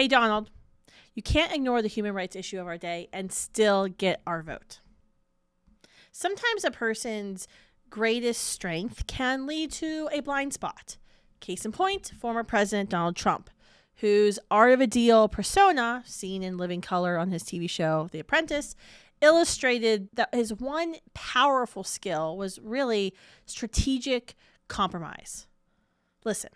Hey, Donald, you can't ignore the human rights issue of our day and still get our vote. Sometimes a person's greatest strength can lead to a blind spot. Case in point, former President Donald Trump, whose art of a deal persona, seen in living color on his TV show The Apprentice, illustrated that his one powerful skill was really strategic compromise. Listen,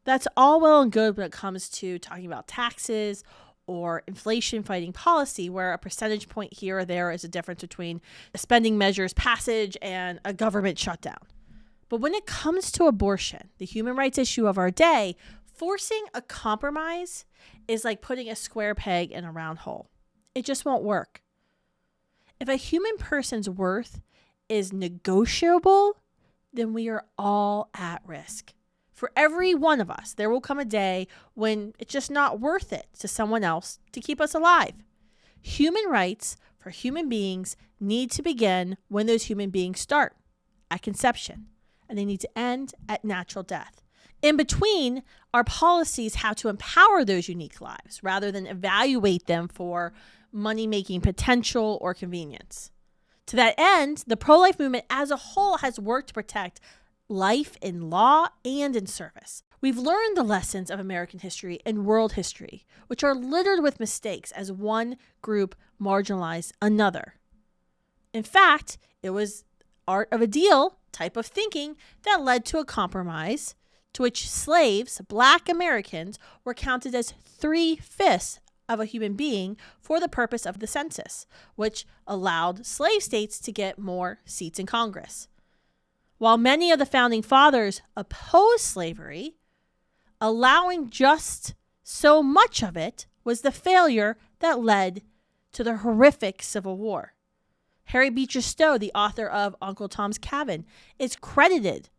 that's all well and good when it comes to talking about taxes or inflation fighting policy, where a percentage point here or there is a difference between a spending measures passage and a government shutdown. But when it comes to abortion, the human rights issue of our day, forcing a compromise is like putting a square peg in a round hole. It just won't work. If a human person's worth is negotiable, then we are all at risk. For every one of us, there will come a day when it's just not worth it to someone else to keep us alive. Human rights for human beings need to begin when those human beings start, at conception, and they need to end at natural death. In between, our policies have to empower those unique lives rather than evaluate them for money-making potential or convenience. To that end, the pro-life movement as a whole has worked to protect life in law and in service. We've learned the lessons of American history and world history, which are littered with mistakes as one group marginalized another. In fact, it was art of a deal type of thinking that led to a compromise to which slaves, Black Americans, were counted as 3/5 of a human being for the purpose of the census, which allowed slave states to get more seats in Congress. While many of the founding fathers opposed slavery, allowing just so much of it was the failure that led to the horrific Civil War. Harry Beecher Stowe, the author of Uncle Tom's Cabin, is credited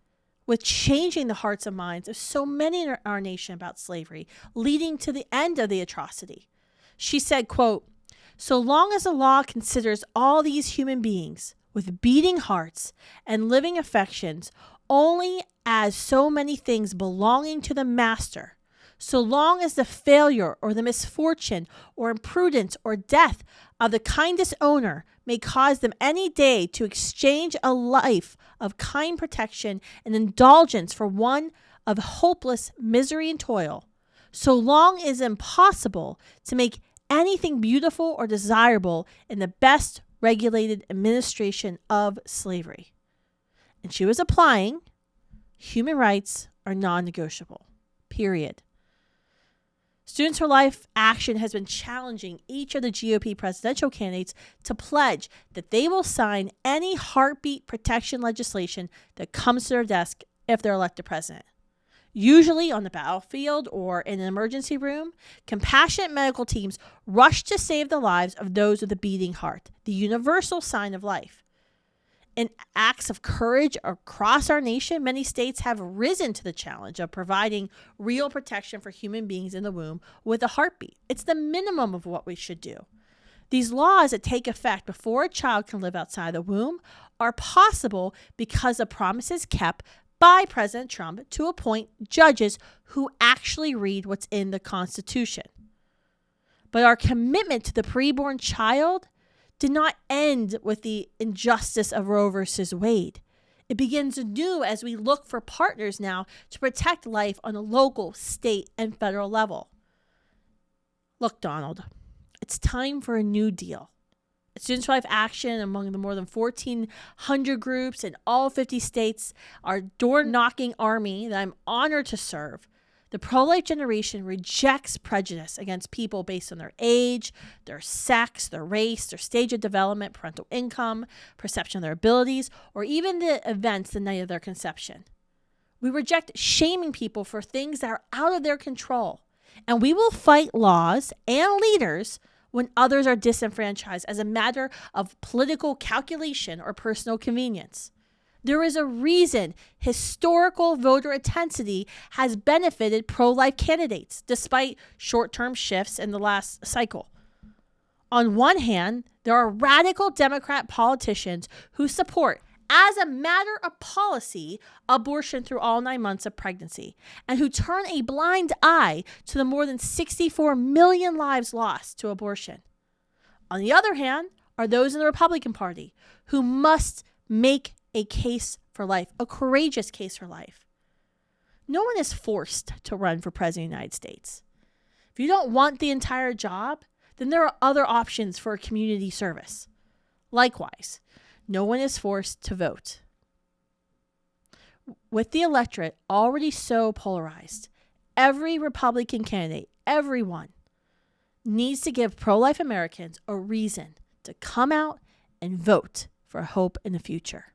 with changing the hearts and minds of so many in our nation about slavery, leading to the end of the atrocity. She said, quote, "So long as the law considers all these human beings with beating hearts and living affections only as so many things belonging to the master, so long as the failure or the misfortune or imprudence or death of the kindest owner may cause them any day to exchange a life of kind protection and indulgence for one of hopeless misery and toil, so long it is impossible to make anything beautiful or desirable in the best regulated administration of slavery." And she was applying human rights are non-negotiable, period. Students for Life Action has been challenging each of the GOP presidential candidates to pledge that they will sign any heartbeat protection legislation that comes to their desk if they're elected president. Usually on the battlefield or in an emergency room, compassionate medical teams rush to save the lives of those with a beating heart, the universal sign of life. In acts of courage across our nation, many states have risen to the challenge of providing real protection for human beings in the womb with a heartbeat. It's the minimum of what we should do. These laws that take effect before a child can live outside the womb are possible because of promises kept by President Trump to appoint judges who actually read what's in the Constitution. But our commitment to the preborn child did not end with the injustice of Roe versus Wade. It begins anew as we look for partners now to protect life on a local, state, and federal level. Look, Donald, it's time for a new deal. Students for Life Action, among the more than 1,400 groups in all 50 states, our door-knocking army that I'm honored to serve, the pro-life generation rejects prejudice against people based on their age, their sex, their race, their stage of development, parental income, perception of their abilities, or even the events the night of their conception. We reject shaming people for things that are out of their control, and we will fight laws and leaders when others are disenfranchised as a matter of political calculation or personal convenience. There is a reason historical voter intensity has benefited pro-life candidates, despite short-term shifts in the last cycle. On one hand, there are radical Democrat politicians who support as a matter of policy, abortion through all 9 months of pregnancy, and who turn a blind eye to the more than 64 million lives lost to abortion. On the other hand, are those in the Republican Party who must make a case for life, a courageous case for life. No one is forced to run for president of the United States. If you don't want the entire job, then there are other options for community service. Likewise, no one is forced to vote. With the electorate already so polarized, every Republican candidate, everyone, needs to give pro-life Americans a reason to come out and vote for hope in the future.